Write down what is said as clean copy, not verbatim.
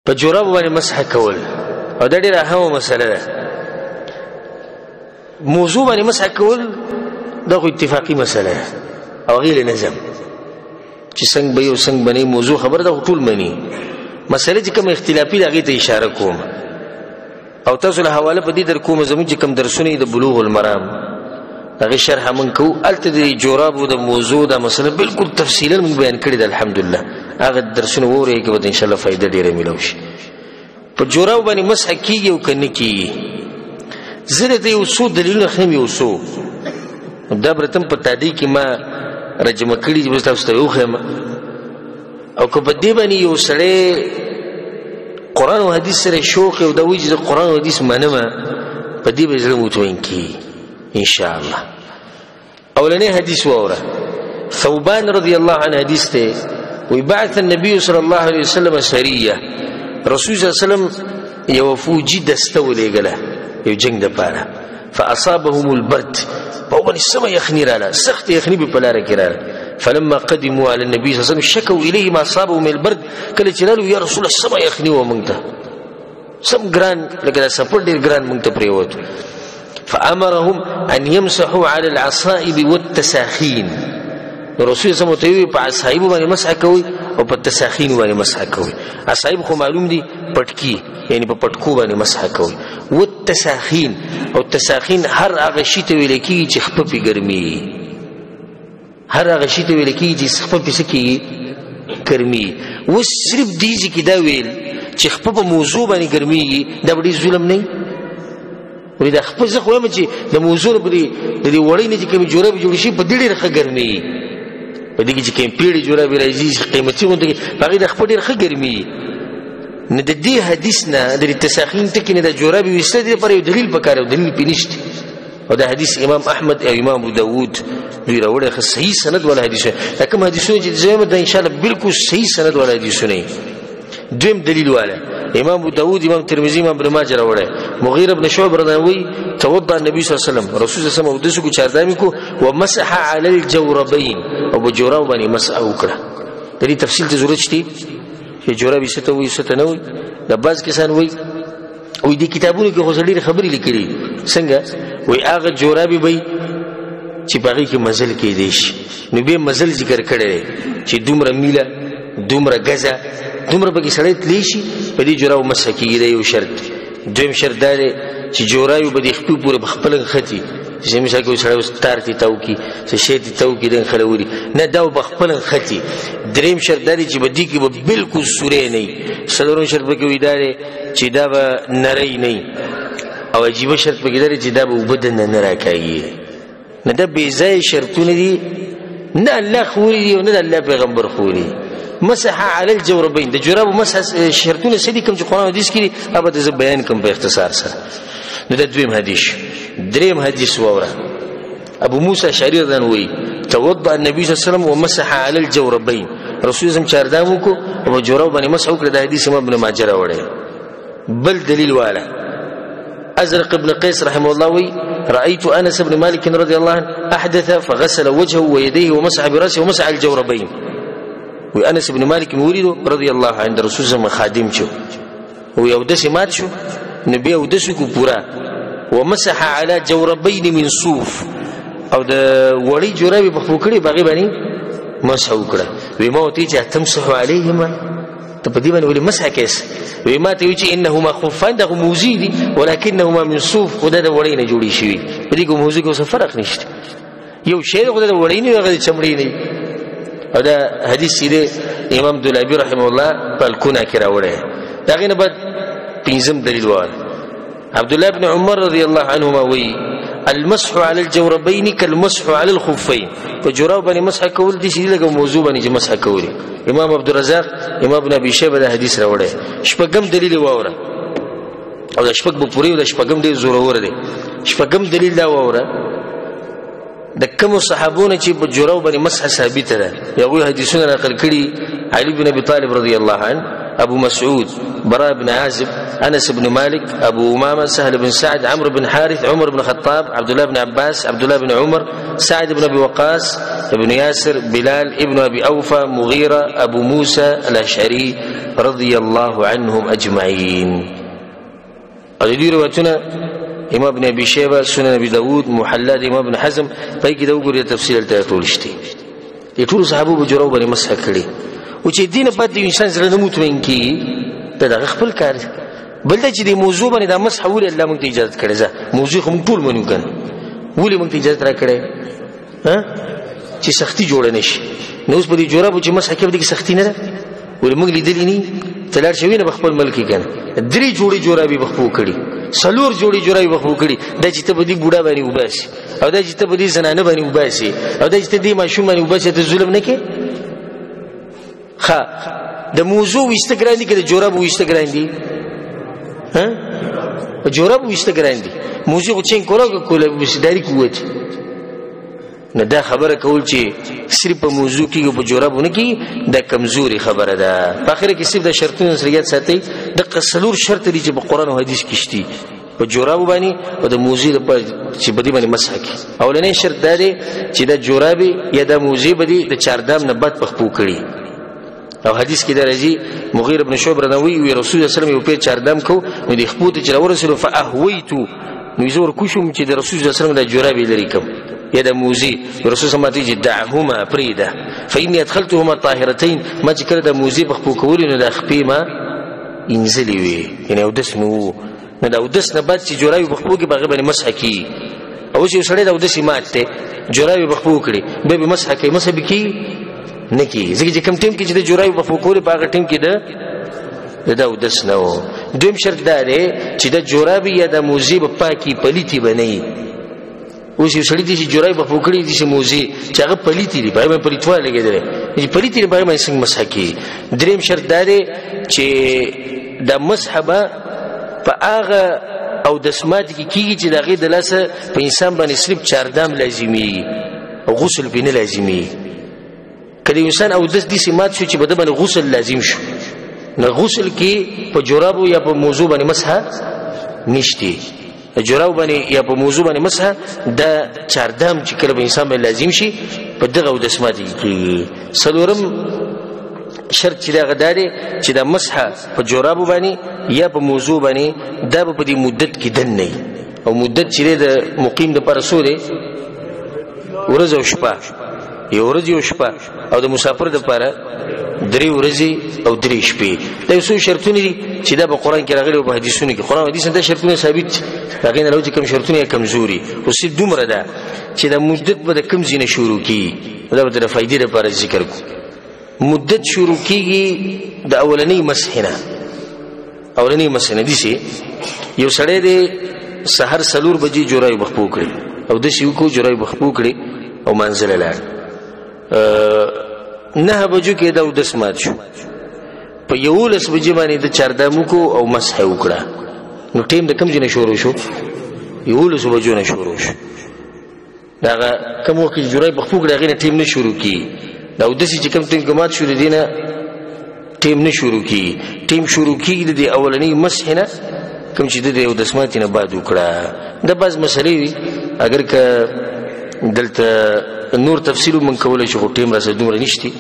په جوراب باندې مسح کول او دا ډېره اهمه مسله ده. موضوع باندې مسح کول دا خو اتفاقی مسله ده او غیر نظم چې څنګه به یو څنګه باندې موضوع خبر ده ټول مني. مسله چې کوم اختلافي ده هغې ته اشاره کوم او تاسو له حواله په دې در کوم زموږ چې کوم درسونه د بلوغ المرام هغې شرحه موږ کوو. هلته د جورابو د موضوع دا مسله بالکل تفصیلا موږ بیان کړې ده. الحمدلله هغه درسونه وورئ که به انشاءالله فایده ډېره میلاو شي. په جورابو باندې مسح کېږي او که نه کېږي. زه درته یو څو دلیلونه ښیم، یو څو دا برتم په تادی کې ما رجمه کړي چې بس تاسو ته وښیم. او که په دې باندې یو سړی قرآن او حدیث سره شوق او دا وایي چې زه قرآن او حدیث منمه، په دې به زړه مطمئن کېږي انشاءالله. اولنی حدیث واوره. ثوبان رضی الله عنه حدیث ته وی بعث النبي صلی الله علیه وسلم سریه، رسول صلی الله علیه وسلم یو فوجي دسته ولېږله یو جنگ دپاره. فاصابهم البرد، په هغو باندې سمه یخني راله، سخت یخني به په لاره کې راله. فلما قدموا على النبي صلی الله علیه وسلم شکوا الیه ما اصابهم من البرد، کله چې رالو یا رسول الله سمه یخني وه موږ ته، سم ګران لکه دا سفر ډېر ګران موږ ته پرېوت. فامرهم ان يمسحوا على العصائب والتساخين، رسول صلی الله علیه وسلم په عصایب باندې مسح کوي او په تساخین باندې مسح کوي. عصایب خو معلوم دي پټکی، یعنی په پټکو باندې مسح کوي. والتساخین، او تساخین هر هغه شي ته ویل کېږي چې خپه پې ګرمي، هر هغه شي ته ویل کېږي چې خپه پې څه کېږي ګرمي. اوس صرف دې ځای کې دا ویل چې خپه په موضوع باندې ګرمېږي، دا به ډېر ظلم نه وي. ولې دا خپه زه خو وایم چې د موضوع د دې وړۍ نه چې کومې جورابې جوړې شي په دې ډېره ښه ګرمېږي. په دې کې چې کومې پیړې جورابې راځي قیمتي غوندې په هغې د خپه ډېر ښه ګرمېږي. نو د دې حدیث نه د تساخین ټکي نه د جورابې ویسته دې لپاره یو دلیل پکار او دلیل پې نشته. او دا حدیث امام احمد او امام ابو داود دوی راوړی ښه صحیح سند والا حدیثونه. دا کوم حدیثونه چې زه وایم دا انشاءالله بالکل صحیح سند والا حدیثونه وي. دویم دلیل والا امام ابو داود، امام ترمذی، امام ابن ماجه راوړی. مغیره بن شعبه رضی توضا النبي صلی الله علیه وسلم، رسول صلی الله علیه وسلم اودس کو چاردامي کو ومسح على الجوربين، او په جوراب باندې مسح وکړه. د دې تفصیل ته ضرورت شته چې جوراب یې څه ته وایي څه ته نه وایي. دا بعض کسان وایي وایي دې کتابونو کې خو ډېرې خبرې لیکلي. څنګه وایي هغه جورابې به چې په هغې کې مزل کېدی شي، نو بیا مزل ذکر کړی دی چې دومره میله دومره ګزه دومره پکې سړی تلی شي، په دې جورابو مسح کېږي. دا یو شرط. دویم شرط دا دی چې جورابې به د خپې پورې په خپله نښتي، چې مثال کې سړی اوس تار تې تاو کړي څه شی تې تاو کړي د نښلوري نه، دا به په خپله نښتي. دریم شرط دا دی چې په دې کې به بالکل سوری نه وي. څلورم شرط پکې وي دا دی چې دا به نری نه وي. او عجیبه شرط پکې دا دی چې دا به اوبه دننه نه راکاږي. نه دا بې ځایه شرطونه دي، نه الله خوري دي او نه د الله پیغمبر خوري. مسح على الجوربين، د جورابو مسح شرطونه څه دي کوم چې قرآن حدیث کې دي هغه به زه بیان کوم په اختصار سره. نو دا دویم حدیث. دریم حدیث واوره. ابو موسی اشعری رضی الله عنه وایي توضا النبي صلی الله علیه وسلم ومسح على الجوربين، رسول الله چاردام وکړو او په جوراب باندې مسح وکړه. دا حدیث امام ابن ماجه راوړی. بل دلیل والا ازرق ابن قیس رحمه الله وایي رأيت انس بن مالك رضي الله عنه احدث فغسل وجهه ويديه ومسح براسه ومسح الجوربين. وانس بن مالك ولید رضی الله عنه رسول الله خادم شو او یو داسې مات شو، نو بیا اودس کو پورا ومسح على جوربين من صوف، او د وړي جورابې په خپو کړي په هغې باندې مسح وکړه. وی ما ورته چې تمسح علیهما، ته په دې باندې ولې مسح کیس؟ وی ما ته وی چې انهما خفان دغه موزي دي ولکنهما من صوف، خو دا د وړۍ نه جوړې شوي. په دې کې موزي کې اوس فرق نشته. یو شی خو د وړۍ نه وي هغه د چمړې نه وي. او دا حدیث دی امام دولابي رحمه الله په الکونه کې راوړی. د هغې نه بعد پنځم دلیل وایه. عبدالله بن عمر رضی الله عنهما وایي المسح على الجوربين كالمسح على الخفين، په جوراب باندې مسح کول دي چې لکه موضوع باندې چې مسح کول. امام عبدالرزاق، امام ابن ابي شيبه دا حدیث راوړی. شپږم دلیل واوره، او دا شپږ به پوره او دا شپږم ډېر زورور دی. شپږم دلیل دا واوره د کومو صحابونو چې په جوراب باندې مسح ثابته ده. هغوی حدیثونه نقل کړي علي بن ابي طالب رضی الله عنه ابو مسعود براء بن عازب انس بن مالك ابو امامه سهل بن سعد عمرو بن حارث عمر بن الخطاب عبد الله بن عباس عبد الله بن عمر سعد بن ابي وقاص ابن ياسر بلال ابن ابي اوفى مغيره ابو موسى الاشعري رضي الله عنهم اجمعين. هذه روایتونه امام ابن ابي شيبه سنن ابي داود محلى امام ابن حزم پای کې دا وګورئ تفصیل ته ټول شته. دي ټول صحابه به جوړو باندې مسح کړي او چې دین په دې انسان سره نه مطمئن کی دا خپل کار بل دا چې د موضوع باندې د مسح ول الله مونږ ته اجازه کړې ده. موضوع هم ټول منو کنه ولې مونږ ته اجازه را کړې ها چې سختی جوړ نه شي. نو اوس په دې جوړه چې مسح کې به سختی نه ده ولې مونږ لیدلې نه تلار شوی نه خپل ملک کنه درې جوړي جوړابي بخو کړي سلور جوړي جوړابي بخو کړي د چې ته بدی بوډا باندې وباسي او د چې ته بدی زنانه باندې وباسي او د چې ته دی ماشوم باندې وباسي ته ظلم نه کې. ها د موضوع وستګران دي کده جوړاب وستګران دي ها جوړاب وستګران دي موضوع چې کوله وسداري قوت نه دا خبره کول چې صرف په موضوع کې په جوړابونه کې د کمزوري خبره ده. په اخر کې صرف د شرطونو سریات ساتي د قصلور شرط دي چې په قران او حديث کې شتي په جوړاب باندې او د موضوع په چې بدی باندې مسح کی. اولنې شرط دا دی چې د جوړابي یا د موضوع بدی د چاردام نه بد پخپو کړي او حدیث کې درځي مغیر ابن شعبہ رضی الله عنه رسول الله صلی الله علیه وسلم یو په چاردام کو نو د خپوت چې ورسره فاهویتو نو زور کوشم چې د رسول الله صلی الله علیه وسلم د جوړابي لري کوم یا د موزي رسول الله ماته دعهما فريده فاني ادخلتهما طاهرتين ما ذکر د موزي بخپو کول نو د خپې ما انزلي وي یعنی او دسمو نه د ودس نه بعد چې جوړاوي بخپو کې باغ باندې مسح کی او چې سړی د ودس ماته جوړاوي بخپو کړي به مسح کوي مسح کی نه کی ځکه چې کم ټیم کې چې د جوړاوي بخپو کول باغ ټیم کې د ودس نو دویم شرط دا دی چې د جوړاوي یا د موزي په پاکي پليتي بنئ. اوس یو سړی چې جوړای په فوکړی دي چې موزي چې هغه پلیتی دی باندې پلیتوال لګیدل چې پلیتی دی باندې څنګه مسح کی. دریم شرط دا دی چې د مسحبه په هغه او د سمات کې کیږي چې دغه د لاسه په انسان باندې صرف چاردام لازمي او غسل بینه لازمي. کله انسان او د دې سمات شو چې بده باندې غسل لازم شو نو غسل کې په جورابو یا په موضوع باندې مسح نشتی. جوړاو باندې یا په موضوع باندې مسح د چاردام چې کله به انسان باندې لازم شي په دغه او د سمات کې. سلورم شرط چې دا غداري چې د مسح په جوړابو باندې یا په موضوع باندې دا په دې مدت کې دن نه او مدت چې د مقیم د پر سورې ورځ او شپه یو ورځ او شپه او د مسافر د لپاره درې ورځې او درې شپې. دا یو څو شرطونه دي چې دا په قران کې راغلي او په حدیثونو کې قران حدیث ته شرطونه ثابت راغلي نه لوي کوم شرطونه کمزوري او سید دومره ده چې دا مدت به کم زینه شروع کی دا به د فائدې لپاره ذکر کو. مدت شروع کیږي د اولنۍ مسحنه دي چې یو سړی د سحر سلور بجې جوړای بخپو کړي او د شیو کو جوړای بخپو کړي او منزل لاړ نه بجو کې دا د سمات شو په یو لس بجې باندې د چاردامو کو او مسح وکړه نو ټیم د کم جنې شروع شو یو لس بجو نه شروع شو دا کوم وخت جوړای بخپو کړي غینه ټیم نه شروع کی دا د چې کم ټیم کومات شروع دینه ټیم نه شروع کی ټیم شروع کیږي د اولنۍ مسح نه کوم چې د یو د سمات نه بعد وکړه. د باز مسلې اگر که دلته نور تفصیل من کولای شو ټیم راځي دومره نشتی